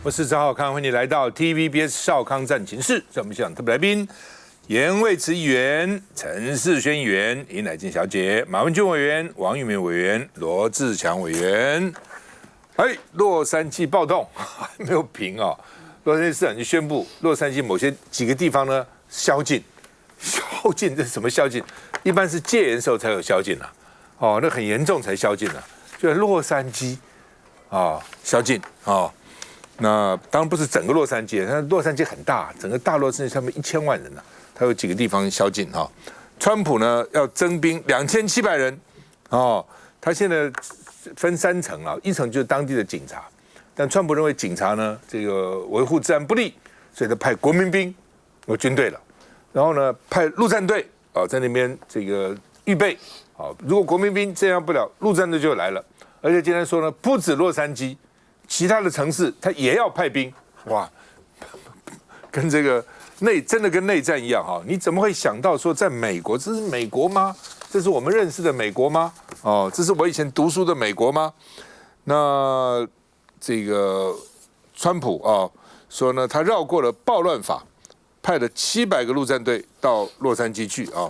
我是赵浩康，欢迎你来到 TVBS 少康战情室。在我们现场特别来宾，严卫慈议员、陈世轩议员、尹乃菁小姐、马文君委员、王玉明委员、罗志强委员。洛杉矶暴动还没有平哦。洛杉矶市长就宣布，洛杉矶几个地方呢宵禁。宵禁这是什么宵禁？一般是戒严时候才有宵禁啊。哦，那很严重才宵禁啊。就在洛杉矶啊，宵禁啊。那当然不是整个洛杉矶，但洛杉矶很大，整个大洛杉矶上面1000万人呢、它有几个地方宵禁哈。川普呢要征兵2700人，哦，他现在分3层啊，一层就是当地的警察，但川普认为警察呢这个维护治安不力，所以他派国民兵有军队了，然后呢派陆战队啊在那边这个预备啊，如果国民兵这样不了，陆战队就来了，而且今天说呢不止洛杉矶。其他的城市他也要派兵，哇，跟这个真的跟内战一样哈！你怎么会想到说在美国，这是美国吗？这是我们认识的美国吗？哦，这是我以前读书的美国吗？那这个川普啊说呢，他绕过了暴乱法，派了700个陆战队到洛杉矶去啊。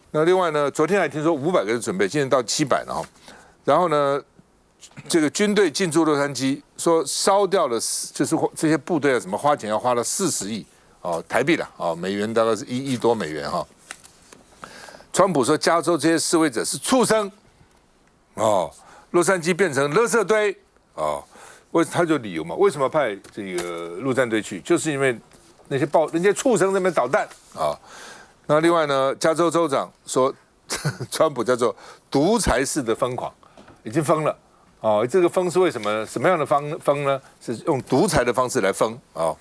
那另外呢，昨天还听说500个人准备，今天到700了哈。然后呢？这个军队进驻洛杉矶，说烧掉了，就是这些部队啊，什么花钱要花了40亿哦台币了哦，美元大概是1亿多美元哈。川普说加州这些示威者是畜生哦，洛杉矶变成垃圾堆哦，他就理由嘛，为什么派这个陆战队去，就是因为那些畜生在那边捣蛋啊、哦。那另外呢，加州州长说，川普叫做独裁式的疯狂，已经疯了。哦，这个封是为什么？什么样的封呢？是用独裁的方式来封哦。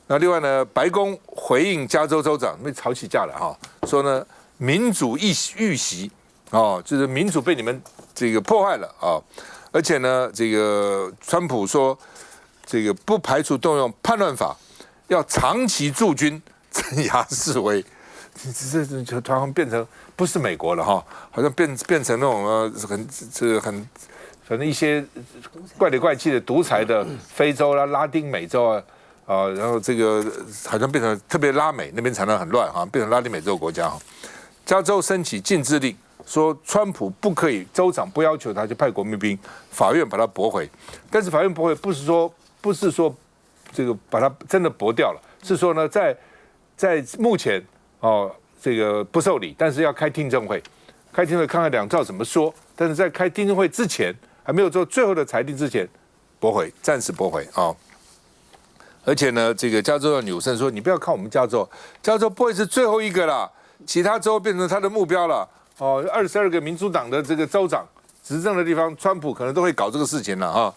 那另外呢，白宫回应加州州长，被吵起架了哈、哦，说呢民主遇袭哦，就是民主被你们这个破坏了啊、哦。而且呢，这个川普说，这个不排除动用叛乱法，要长期驻军镇压示威。这突然变成不是美国了哈，好像变成那种很。反正一些怪里怪气的独裁的非洲啦、拉丁美洲啊，然后这个好像变成特别拉美那边常常很乱啊，变成拉丁美洲国家哈。加州申起禁制令，说川普不可以，州长不要求他就派国民兵，法院把他驳回。但是法院驳回不是说这个把他真的驳掉了，是说呢在目前哦这个不受理，但是要开听证会，看看两造怎么说。但是在开听证会之前。还没有做最后的裁定之前，暂时驳回啊、哦！而且呢，这个加州的纽森说：“你不要看我们加州，加州不会是最后一个啦，其他州变成他的目标了。哦，22个民主党的这个州长执政的地方，川普可能都会搞这个事情了啊。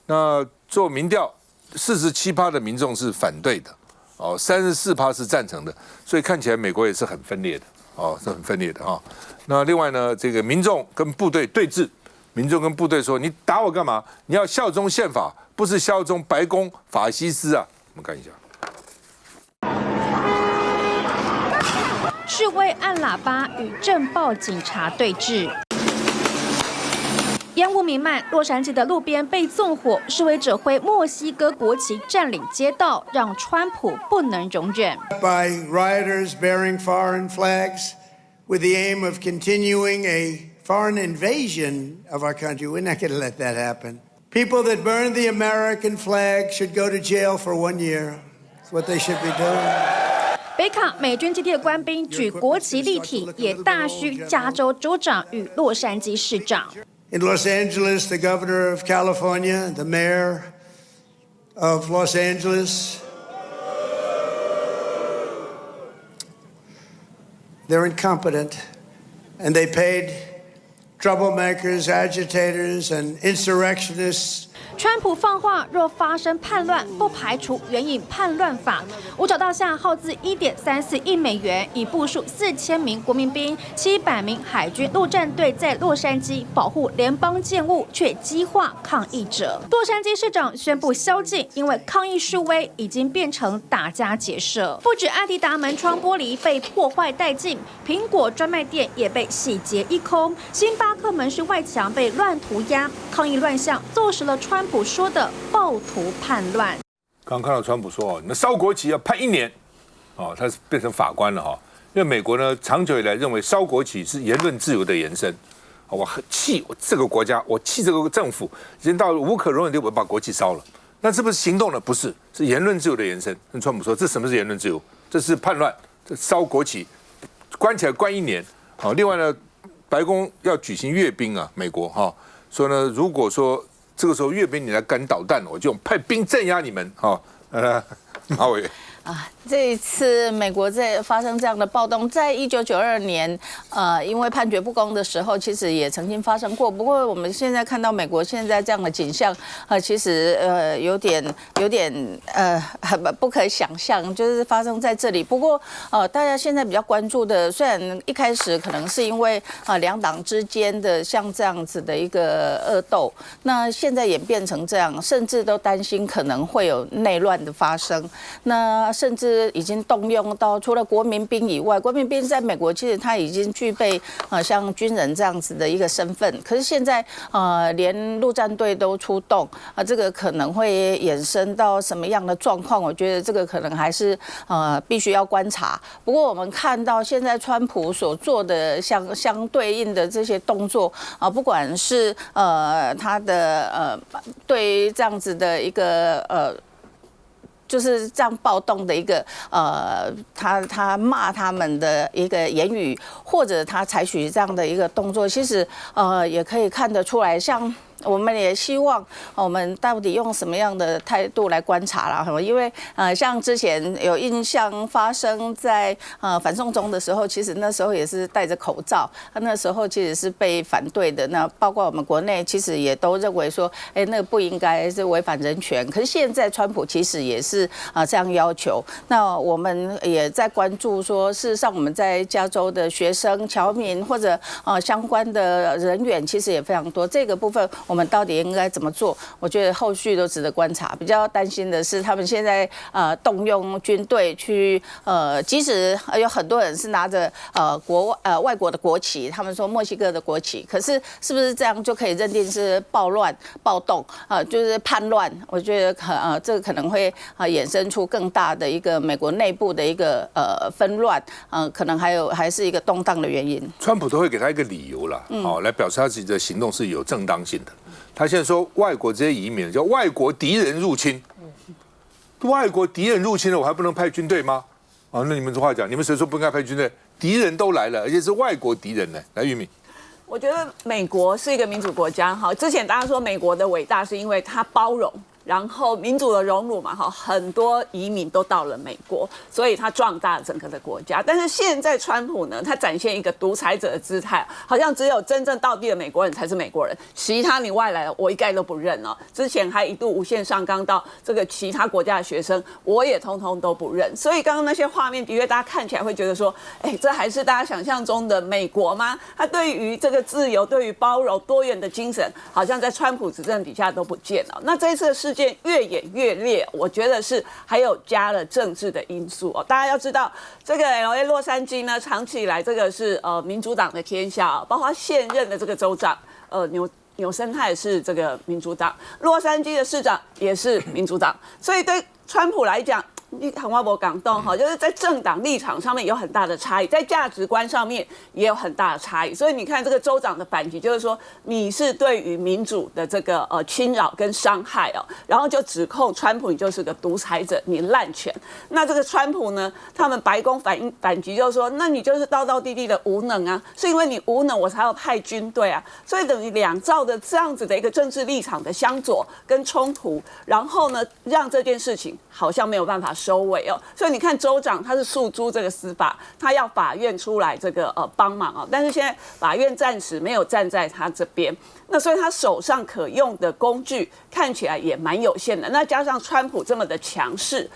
那做民调，47%的民众是反对的，哦，34%是赞成的，所以看起来美国也是很分裂的，哦，是很分裂的啊、哦。那另外呢，这个民众跟部队对峙。”民众跟部队说：“你打我干嘛？你要效忠宪法，不是效忠白宫法西斯啊！”我们看一下，示威按喇叭与镇暴警察对峙，烟雾弥漫，洛杉矶的路边被纵火，示威者挥墨西哥国旗占领街道，让川普不能容忍。By rioters bearing foreign flags, with the aim of continuing a foreign invasion of our country. We're not going to let that happen. People that burn the American flag should go to jail for 1 year. That's what they should be doing. 北卡美军基地的官兵举国旗立体，也大嘘加州州长与洛杉矶市长。In Los Angeles, the governor of California, the mayor of Los Angeles, they're incompetent, and they paid troublemakers, agitators, and insurrectionists 川普放话，若发生叛乱，不排除援引叛乱法。无找到下耗资1.34亿美元，以部署4000名国民兵、700名海军陆战队在洛杉矶保护联邦建物，却激化抗议者。洛杉矶市长宣布宵禁，因为抗议示威已经变成打家劫舍。不止阿迪达门窗玻璃被破坏殆尽，苹果专卖店也被洗劫一空，星巴克门市外墙被乱涂鸦。抗议乱象坐实了川普说的暴徒叛乱。刚看到川普说你们烧国旗要判1年，他是变成法官了因为美国呢长久以来认为烧国旗是言论自由的延伸。我很气我这个国家，我气这个政府，已经到了无可容忍的地步，把国旗烧了。那是不是行动呢？不是，是言论自由的延伸。跟川普说，这什么是言论自由？这是叛乱，这烧国旗，关起来关1年。另外呢，白宫要举行阅兵啊，美国说呢，如果说这个时候阅兵你来敢导弹，我就派兵镇压你们马委员。这一次美国在发生这样的暴动，在1992年，因为判决不公的时候，其实也曾经发生过。不过我们现在看到美国现在这样的景象，其实有点很不可想象，就是发生在这里。不过大家现在比较关注的，虽然一开始可能是因为两党之间的像这样子的一个恶斗，那现在演变成这样，甚至都担心可能会有内乱的发生。那甚至已经动用到除了国民兵以外，国民兵在美国其实他已经具备像军人这样子的一个身份，可是现在连陆战队都出动这个可能会衍生到什么样的状况？我觉得这个可能还是必须要观察。不过我们看到现在川普所做的相对应的这些动作不管是他的对这样子的一个就是这样暴动的一个他骂他们的一个言语，或者他采取这样的一个动作，其实也可以看得出来，像。我们也希望我们到底用什么样的态度来观察啦？因为像之前有印象发生在反送中的时候，其实那时候也是戴着口罩，那时候其实是被反对的。那包括我们国内其实也都认为说，那个不应该是违反人权。可是现在川普其实也是这样要求。那我们也在关注说，事实上我们在加州的学生、侨民或者相关的人员其实也非常多。这个部分。我们到底应该怎么做？我觉得后续都值得观察。比较担心的是，他们现在动用军队去即使有很多人是拿着外国的国旗，他们说墨西哥的国旗，可是是不是这样就可以认定是暴乱、暴动就是叛乱？我觉得这个可能会衍生出更大的一个美国内部的一个纷乱，可能还是一个动荡的原因。川普都会给他一个理由啦，来表示他自己的行动是有正当性的。他现在说外国这些移民叫外国敌人入侵，外国敌人入侵了，我还不能派军队吗？那你们这话讲，你们谁说不应该派军队？敌人都来了，而且是外国敌人呢。来，玉敏，我觉得美国是一个民主国家，之前大家说美国的伟大是因为它包容。然后民主的荣辱嘛，很多移民都到了美国，所以他壮大了整个的国家。但是现在川普呢，他展现一个独裁者的姿态，好像只有真正道地的美国人才是美国人，其他你外来的我一概都不认哦。之前还一度无限上纲到这个其他国家的学生，我也通通都不认。所以刚刚那些画面的确大家看起来会觉得说，这还是大家想象中的美国吗？他对于这个自由、对于包容、多元的精神，好像在川普执政底下都不见了。那这一次的事件越演越烈，我觉得是还有加了政治的因素哦。大家要知道，这个 LA 洛杉矶呢，长期以来这个是民主党的天下，包括现任的这个州长纽森他也是这个民主党，洛杉矶的市长也是民主党，所以对川普来讲。你谈话不港动就是在政党立场上面有很大的差异，在价值观上面也有很大的差异。所以你看这个州长的反击，就是说你是对于民主的这个侵扰跟伤害然后就指控川普你就是个独裁者，你滥权。那这个川普呢，他们白宫反击就是说，那你就是道道地地的无能啊，是因为你无能我才要派军队啊，所以等于两造的这样子的一个政治立场的相左跟冲突，然后呢让这件事情好像没有办法收尾所以你看州长他是诉诸这个司法，他要法院出来这个帮忙但是现在法院暂时没有站在他这边，那所以他手上可用的工具看起来也蛮有限的，那加上川普这么的强势。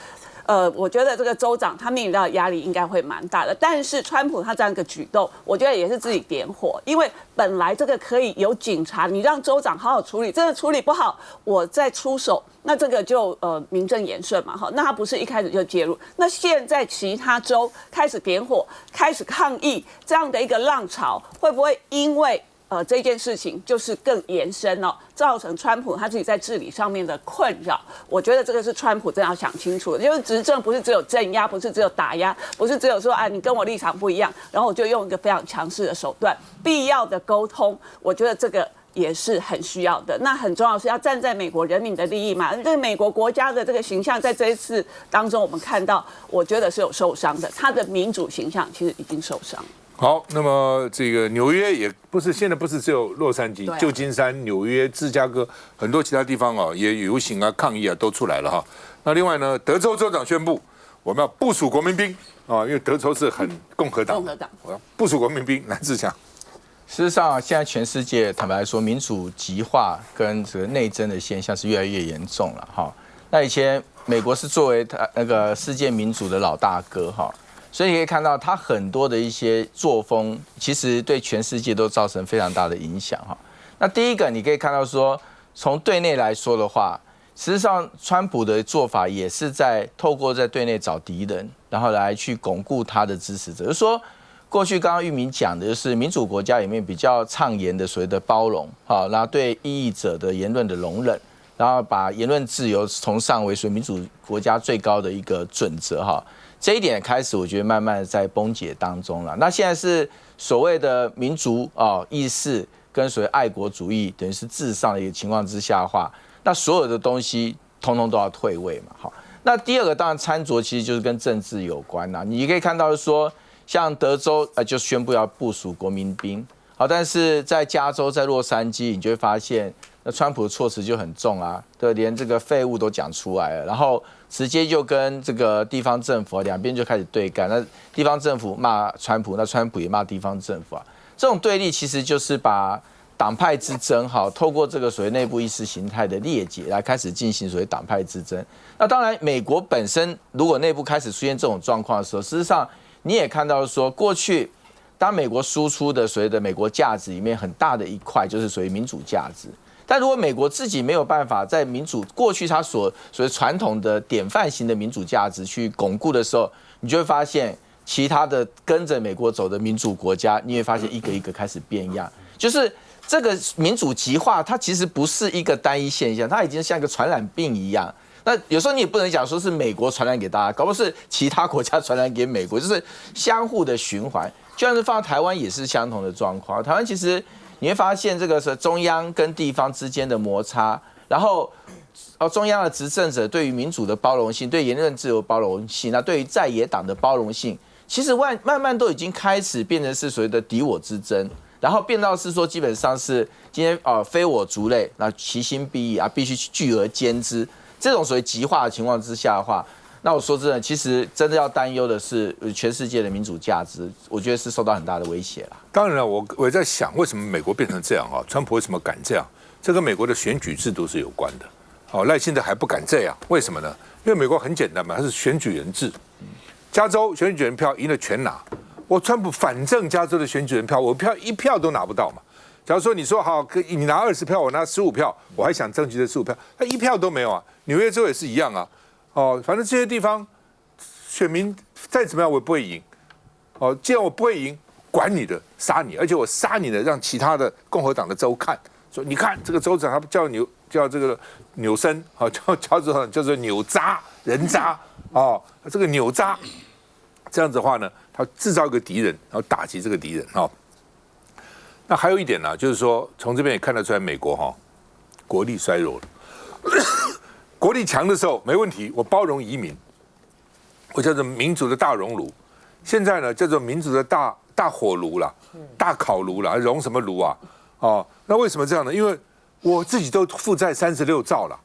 我觉得这个州长他面临到的压力应该会蛮大的，但是川普他这样一个举动，我觉得也是自己点火，因为本来这个可以有警察，你让州长好好处理，真的处理不好，我再出手，那这个就名正言顺嘛，那他不是一开始就介入，那现在其他州开始点火，开始抗议，这样的一个浪潮会不会因为这件事情就是更延伸哦，造成川普他自己在治理上面的困扰。我觉得这个是川普真的要想清楚的，就是执政不是只有镇压，不是只有打压，不是只有说啊你跟我立场不一样，然后我就用一个非常强势的手段，必要的沟通，我觉得这个也是很需要的。那很重要是要站在美国人民的利益嘛。这个美国国家的这个形象，在这一次当中，我们看到，我觉得是有受伤的，它的民主形象其实已经受伤。好，那么这个纽约也不是现在不是只有洛杉矶、旧金山、纽约、芝加哥很多其他地方啊，也游行啊、抗议啊都出来了哈。那另外呢，德州州长宣布我们要部署国民兵啊，因为德州是很共和党，我要部署国民兵。来，志强。事实上，现在全世界坦白来说，民主极化跟这个内争的现象是越来越严重了哈。那以前美国是作为那个世界民主的老大哥哈。所以你可以看到，他很多的一些作风，其实对全世界都造成非常大的影响哈。那第一个，你可以看到说，从对内来说的话，实际上川普的做法也是在透过在对内找敌人，然后来去巩固他的支持者。就是说，过去刚刚玉明讲的就是民主国家里面比较倡言的所谓的包容，好，然后对异议者的言论的容忍，然后把言论自由崇尚为所谓民主国家最高的一个准则哈。这一点开始，我觉得慢慢的在崩解当中了。那现在是所谓的民族意识跟所谓爱国主义，等于是至上的一个情况之下的话，那所有的东西通通都要退位嘛。好，那第二个当然参酌其实就是跟政治有关啦。你可以看到说，像德州就宣布要部署国民兵，好，但是在加州在洛杉矶，你就会发现。那川普的措辞就很重啊，对，连这个废物都讲出来了，然后直接就跟这个地方政府两边就开始对干。那地方政府骂川普，那川普也骂地方政府啊。这种对立其实就是把党派之争，透过这个所谓内部意识形态的裂解来开始进行所谓党派之争。那当然，美国本身如果内部开始出现这种状况的时候，事实上你也看到说，过去当美国输出的所谓的美国价值里面很大的一块就是所谓民主价值。但如果美国自己没有办法在民主过去它所谓传统的典范型的民主价值去巩固的时候，你就会发现其他的跟着美国走的民主国家，你会发现一个一个开始变样。就是这个民主极化，它其实不是一个单一现象，它已经像一个传染病一样。那有时候你也不能讲说是美国传染给大家，搞不好是其他国家传染给美国，就是相互的循环。就像是放在台湾也是相同的状况。台湾其实你会发现这个是中央跟地方之间的摩擦，然后中央的执政者对于民主的包容性，对言论自由的包容性，那对于在野党的包容性，其实慢慢都已经开始变成是所谓的敌我之争，然后变到是说基本上是今天非我族类，那其心必异啊，必须聚而歼之。这种所谓极化的情况之下的话，那我说真的，其实真的要担忧的是全世界的民主价值，我觉得是受到很大的威胁啦。当然了，我在想，为什么美国变成这样啊？川普为什么敢这样？这跟美国的选举制度是有关的。赖清德还不敢这样，为什么呢？因为美国很简单嘛，它是选举人制。加州选举人票赢了全拿，我川普反正加州的选举人票，我一票都拿不到嘛。假如说你说好，你拿20票，我拿15票，我还想争取这15票，他1票都没有啊。纽约州也是一样啊。反正这些地方选民再怎么样我也不会赢。既然我不会赢，管你的，杀你，而且我杀你的，让其他的共和党的州看，说你看这个州长他叫这个纽森，叫做纽渣人渣这个纽渣，这样子的话呢，他制造一个敌人，然后打击这个敌人那还有一点呢，就是说从这边也看得出来，美国国力衰弱了。国力强的时候没问题，我包容移民，我叫做民主的大熔炉。现在呢，叫做民主的大火炉啦，大烤炉啦，熔什么炉啊？那为什么这样呢？因为我自己都负债36兆了，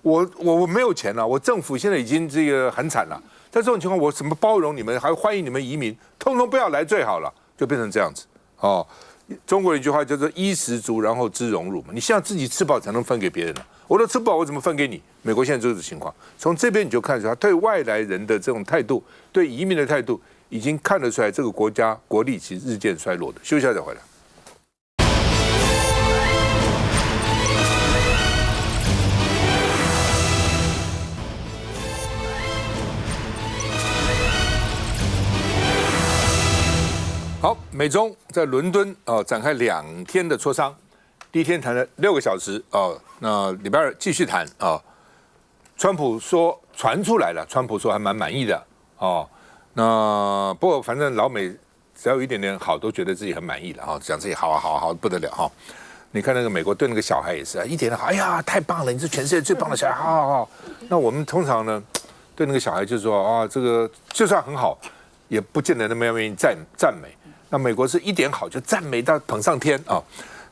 我没有钱了，我政府现在已经这个很惨了。在这种情况，我怎么包容你们，还欢迎你们移民，通通不要来最好了，就变成这样子中国有一句话叫做衣食足，然后知荣辱嘛。你现在自己吃饱才能分给别人了，我都吃不饱，我怎么分给你？美国现在就是这个情况。从这边你就看出来，对外来人的这种态度，对移民的态度，已经看得出来，这个国家国力其实日渐衰落的。休息一下再回来。好，美中在伦敦展开2天的磋商，第一天谈了6个小时那礼拜二继续谈川普说传出来了，川普说还蛮满意的那不过反正老美只要有一点点好，都觉得自己很满意了讲自己好不得了你看那个美国对那个小孩也是一点点好，哎呀太棒了，你是全世界最棒的小孩，好。那我们通常呢对那个小孩就说这个就算很好，也不见得那么愿意赞美。那美国是一点好就赞美到捧上天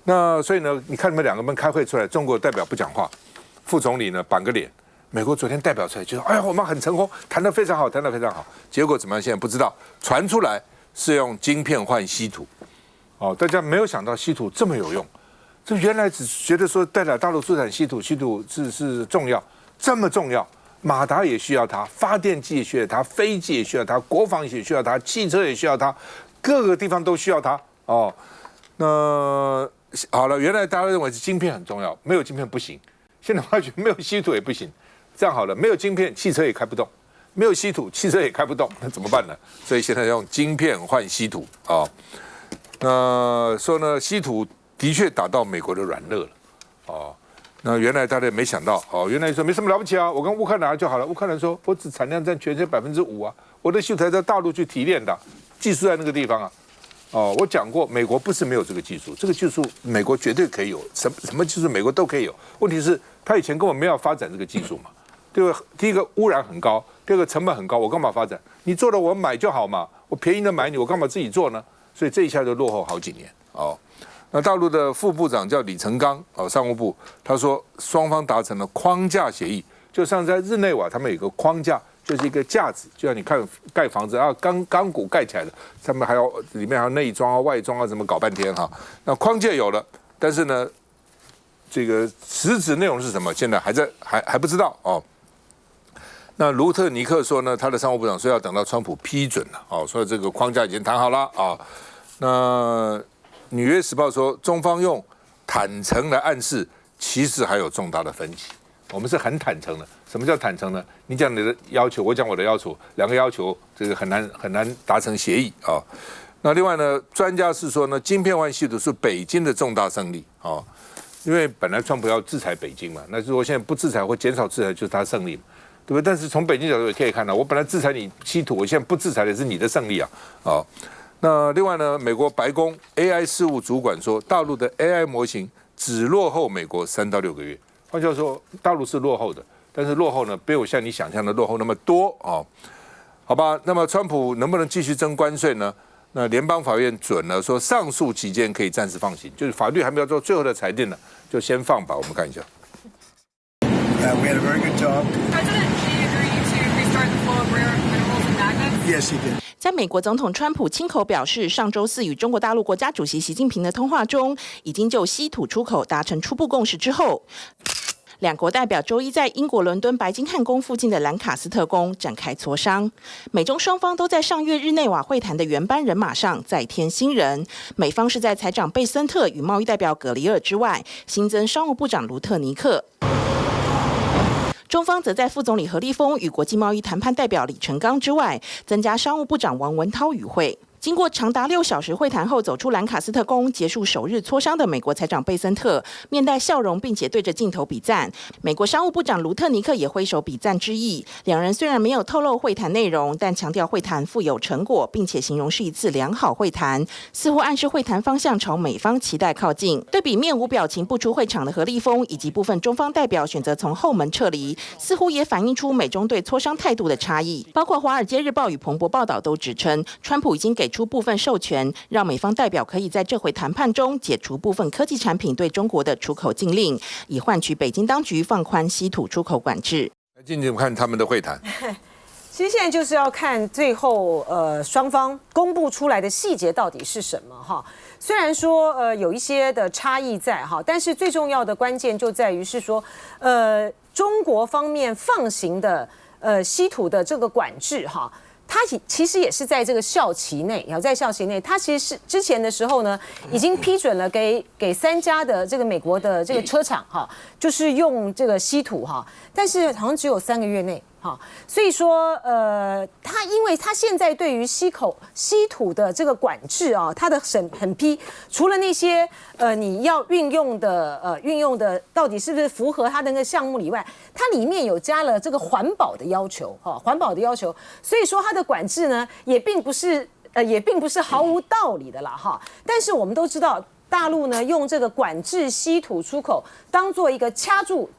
那所以呢，你看你们2个人开会出来，中国代表不讲话，副总理呢板个脸。美国昨天代表出来就说，哎呀，我们很成功，谈得非常好，谈得非常好。结果怎么样？现在不知道，传出来是用晶片换稀土大家没有想到稀土这么有用。这原来只觉得说代表大陆出产稀土是重要，这么重要，马达也需要它，发电机也需要它，飞机也需要它，国防也需要它，汽车也需要它，各个地方都需要它那好了，原来大家认为是晶片很重要，没有晶片不行，现在发觉没有稀土也不行。这样好了，没有晶片，汽车也开不动；没有稀土，汽车也开不动，那怎么办呢？所以现在用晶片换稀土那说呢，稀土的确打到美国的软肋了那原来大家没想到原来说没什么了不起我跟乌克兰就好了。乌克兰说我只产量占全世界5%我的稀土在大陆去提炼的，技术在那个地方我讲过，美国不是没有这个技术，这个技术美国绝对可以有，什么技术美国都可以有。问题是，他以前根本没有发展这个技术嘛，对吧？第一个污染很高，第二个成本很高，我干嘛发展？你做了我买就好嘛，我便宜的买你，我干嘛自己做呢？所以这一下就落后好几年那大陆的副部长叫李成钢商务部，他说双方达成了框架协议，就像在日内瓦他们有一个框架。就是一个架子，就像你看盖房子钢骨盖起来的，上面还要里面还要内装外装怎么搞半天那框架有了，但是呢，这个实质内容是什么，现在还不知道那卢特尼克说呢，他的商务部长说要等到川普批准了所以这个框架已经谈好了那纽约时报说，中方用坦诚来暗示，其实还有重大的分歧。我们是很坦诚的。什么叫坦诚呢？你讲你的要求，我讲我的要求，2个要求这个很难达成协议那另外呢，专家是说呢，晶片换稀土是北京的重大胜利因为本来川普要制裁北京嘛，那如果现在不制裁或减少制裁，就是他胜利嘛，对不对？但是从北京角度也可以看到，我本来制裁你稀土，我现在不制裁的是你的胜利那另外呢，美国白宫 AI 事务主管说，大陆的 AI 模型只落后美国3到6个月。换句话说，大陆是落后的。但是落后呢，没有像你想象的落后那么多好吧？那么川普能不能继续征关税呢？那联邦法院准了，说上诉期间可以暂时放行，就是法律还没有做最后的裁定呢，就先放吧。我们看一下。We had a very good talk. President Xi agreed to restart the flow of rare minerals and magnets. Yes, he did. 在美国总统川普亲口表示，上周4与中国大陆国家主席习近平的通话中，已经就稀土出口达成初步共识之后。2国代表周一在英国伦敦白金汉宫附近的兰卡斯特宫展开磋商，美中双方都在上月日内瓦会谈的原班人马上再添新人。美方是在财长贝森特与贸易代表葛里尔之外，新增商务部长卢特尼克。中方则在副总理何立峰与国际贸易谈判代表李成钢之外，增加商务部长王文涛与会。经过长达6小时会谈后，走出兰卡斯特宫结束首日磋商的美国财长贝森特面带笑容，并且对着镜头比赞。美国商务部长卢特尼克也挥手比赞之意。两人虽然没有透露会谈内容，但强调会谈富有成果，并且形容是一次良好会谈，似乎暗示会谈方向朝美方期待靠近。对比面无表情不出会场的何立峰以及部分中方代表选择从后门撤离，似乎也反映出美中对磋商态度的差异。包括《华尔街日报》与彭博报道都指称，川普已经给出部分授权，让美方代表可以在这回谈判中解除部分科技产品对中国的出口禁令，以换取北京当局放宽稀土出口管制。进去看他们的会谈。其实现在就是要看最后双方公布出来的细节到底是什么哈。虽然说有一些的差异在哈，但是最重要的关键就在于是说中国方面放行的稀土的这个管制哈。它其实也是在这个校期内，在校期内，它其实是之前的时候呢，已经批准了给3家的这个美国的这个车厂哈，就是用这个稀土哈，但是好像只有3个月内哈。所以说，因为他现在对于稀土的这个管制啊，他的审批，除了那些你要运用的到底是不是符合他的那个项目以外，它里面有加了这个环保的要求，环保的要求。所以说它的管制呢，也并不是毫无道理的啦，哈。但是我们都知道，大陆呢用这个管制稀土出口当做一个掐住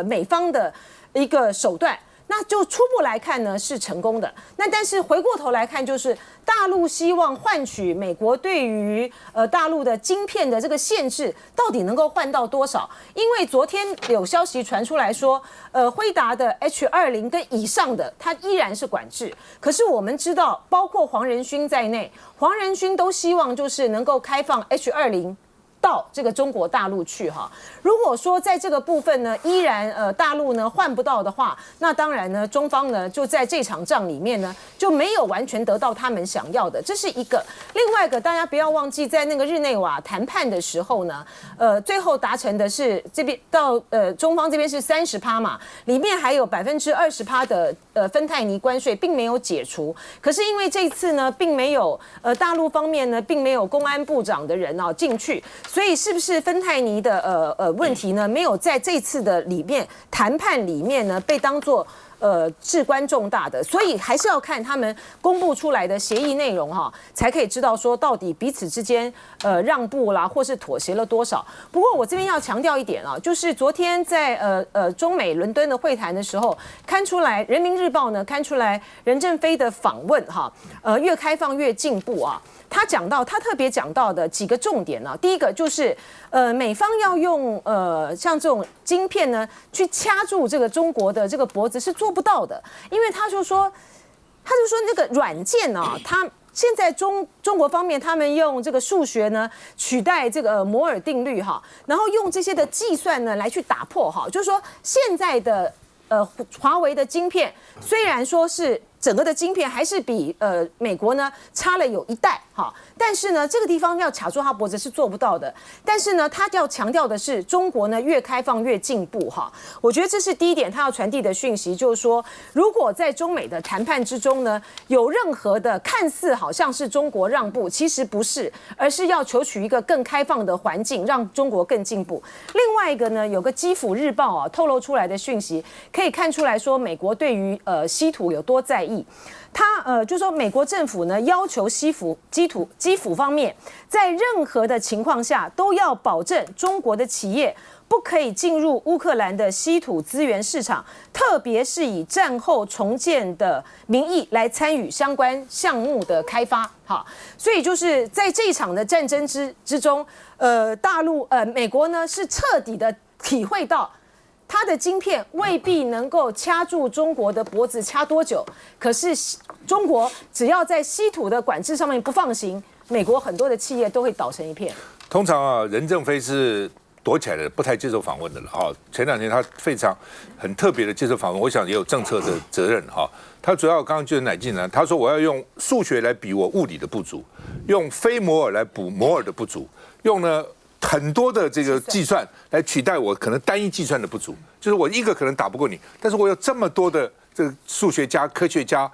美方的一个手段。那就初步来看呢是成功的，那但是回过头来看，就是大陆希望换取美国对于大陆的晶片的这个限制，到底能够换到多少？因为昨天有消息传出来说，辉达的 H20跟以上的，它依然是管制。可是我们知道，包括黄仁勋在内，黄仁勋都希望就是能够开放 H20。到这个中国大陆去哈，如果说在这个部分呢，依然大陆呢换不到的话，那当然呢，中方呢就在这场仗里面呢就没有完全得到他们想要的，这是一个。另外一个，大家不要忘记，在那个日内瓦谈判的时候呢，最后达成的是这边到中方这边是30%嘛，里面还有20%的芬太尼关税并没有解除。可是因为这次呢，并没有大陆方面呢，并没有公安部长的人进去。所以是不是芬太尼的问题呢，没有在这次的谈判里面呢被当作至关重大的，所以还是要看他们公布出来的协议内容哈，才可以知道说到底彼此之间让步啦，或是妥协了多少。不过我这边要强调一点啊，就是昨天在中美伦敦的会谈的时候，看出来《人民日报》呢看出来任正非的访问哈，越开放越进步啊。他特别讲到的几个重点呢，第一个就是美方要用像这种晶片呢去掐住这个中国的这个脖子是做不到的，因为他就说那个软件啊，他现在中国方面他们用这个数学呢取代这个摩尔定律哈，然后用这些的计算呢来去打破哈，就是说现在的华为的晶片虽然说是整个的晶片还是比美国呢差了有一代哈，但是呢这个地方要卡住他脖子是做不到的。但是呢他要强调的是中国呢越开放越进步哈，我觉得这是第一点他要传递的讯息，就是说如果在中美的谈判之中呢有任何的看似好像是中国让步，其实不是，而是要求取一个更开放的环境，让中国更进步。另外一个呢，有个基辅日报啊透露出来的讯息，可以看出来说美国对于稀土有多在意。他就说美国政府呢要求基辅方面在任何的情况下都要保证中国的企业不可以进入乌克兰的稀土资源市场，特别是以战后重建的名义来参与相关项目的开发。好，所以就是在这一场的战争之中，美国呢是彻底的体会到。它的晶片未必能够掐住中国的脖子掐多久，可是中国只要在稀土的管制上面不放行，美国很多的企业都会倒成一片。通常啊，任正非是躲起来的，不太接受访问的了啊。前2年他非常很特别的接受访问，我想也有政策的责任哈。他主要刚刚就是乃进呢，他说我要用数学来比我物理的不足，用非摩尔来补摩尔的不足，用呢。很多的这个计算来取代我可能单一计算的不足，就是我一个可能打不过你，但是我有这么多的这个数学家、科学家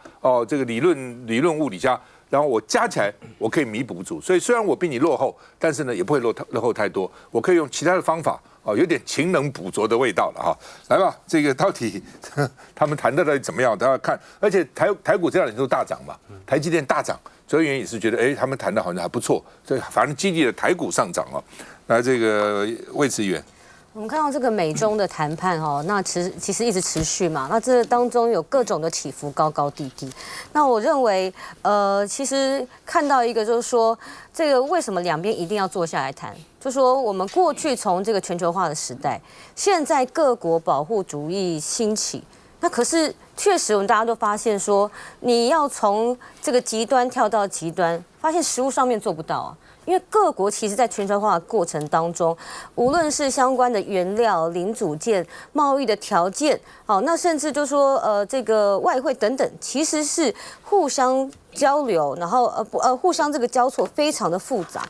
这个理论物理家，然后我加起来我可以弥补不足。所以虽然我比你落后，但是呢也不会落后太多，我可以用其他的方法有点勤能补拙的味道了哈。来吧，这个到底他们谈的到底怎么样？大家看，而且台股这2年都大涨嘛，台积电大涨。所以原因也是觉得，他们谈的好像还不错，所以反正激励了台股上涨哦。那这个魏慈议员，我们看到这个美中的谈判那其实一直持续嘛，那这当中有各种的起伏，高高低低。那我认为，其实看到一个就是说，这个为什么两边一定要坐下来谈？就说我们过去从这个全球化的时代，现在各国保护主义兴起。那可是确实，我们大家都发现说，你要从这个极端跳到极端，发现实务上面做不到啊。因为各国其实在全球化的过程当中，无论是相关的原料、零组件、贸易的条件，那甚至就说这个外汇等等，其实是互相交流，然后互相这个交错，非常的复杂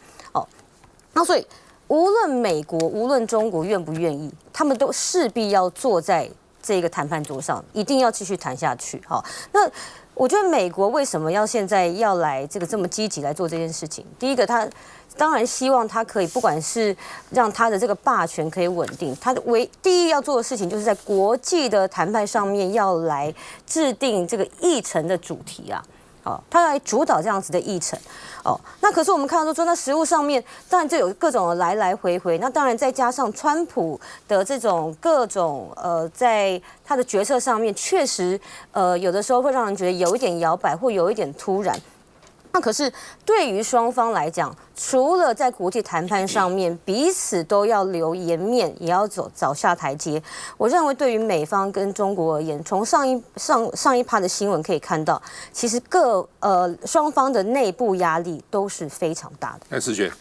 那所以无论美国、无论中国愿不愿意，他们都势必要坐在这个谈判桌上，一定要继续谈下去。好，那我觉得美国为什么要现在要来这么积极来做这件事情？第一个，他当然希望他可以，不管是让他的这个霸权可以稳定，他的第一要做的事情，就是在国际的谈判上面要来制定这个议程的主题啊。他来主导这样子的议程，那可是我们看到说，那实务上面，当然就有各种来来回回，那当然再加上川普的这种各种在他的决策上面，确实有的时候会让人觉得有一点摇摆，或有一点突然。那可是对于双方来讲，除了在国际谈判上面彼此都要留颜面，也要早下台阶。我认为对于美方跟中国而言，从上一趴的新闻可以看到，其实双方的内部压力都是非常大的。那世轩，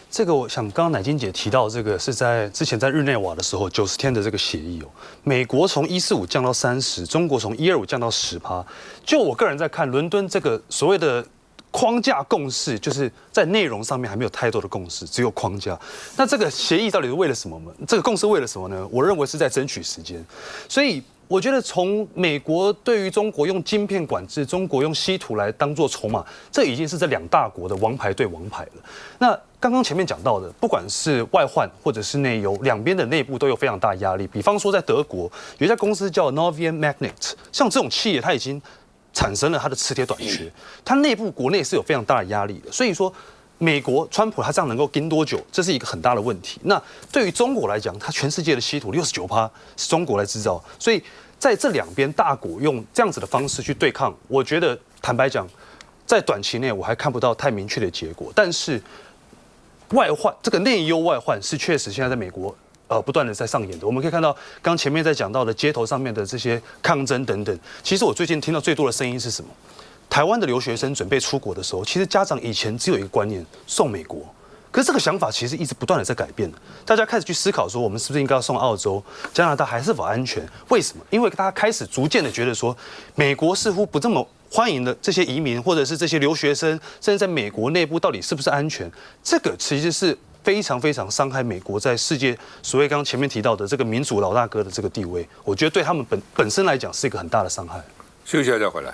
这个我想刚刚乃金姐提到这个是在之前在日内瓦的时候90天的这个协议美国从145降到30%，中国从125降到10%。就我个人在看伦敦这个所谓的框架共识，就是在内容上面还没有太多的共识，只有框架。那这个协议到底是为了什么呢？这个共识为了什么呢？我认为是在争取时间。所以我觉得从美国对于中国用晶片管制，中国用稀土来当做筹码，这已经是这两大国的王牌对王牌了。那刚刚前面讲到的，不管是外患或者是内忧，两边的内部都有非常大压力。比方说在德国有一家公司叫 Novian Magnet， 像这种企业它已经产生了它的磁铁短缺，它内部国内是有非常大的压力的。所以说，美国川普他这样能够盯多久，这是一个很大的问题。那对于中国来讲，它全世界的稀土69%是中国来制造，所以在这两边大国用这样子的方式去对抗，我觉得坦白讲，在短期内我还看不到太明确的结果。但是外患这个内忧外患是确实现在在美国不断的在上演的。我们可以看到，刚前面在讲到的街头上面的这些抗争等等。其实我最近听到最多的声音是什么？台湾的留学生准备出国的时候，其实家长以前只有一个观念，送美国。可是这个想法其实一直不断的在改变，大家开始去思考说，我们是不是应该要送澳洲、加拿大，还是否安全？为什么？因为大家开始逐渐的觉得说，美国似乎不这么欢迎的这些移民，或者是这些留学生，甚至在美国内部到底是不是安全？这个其实是非常非常伤害美国在世界所谓刚刚前面提到的这个民主老大哥的这个地位，我觉得对他们本身来讲是一个很大的伤害。休息一下再回来。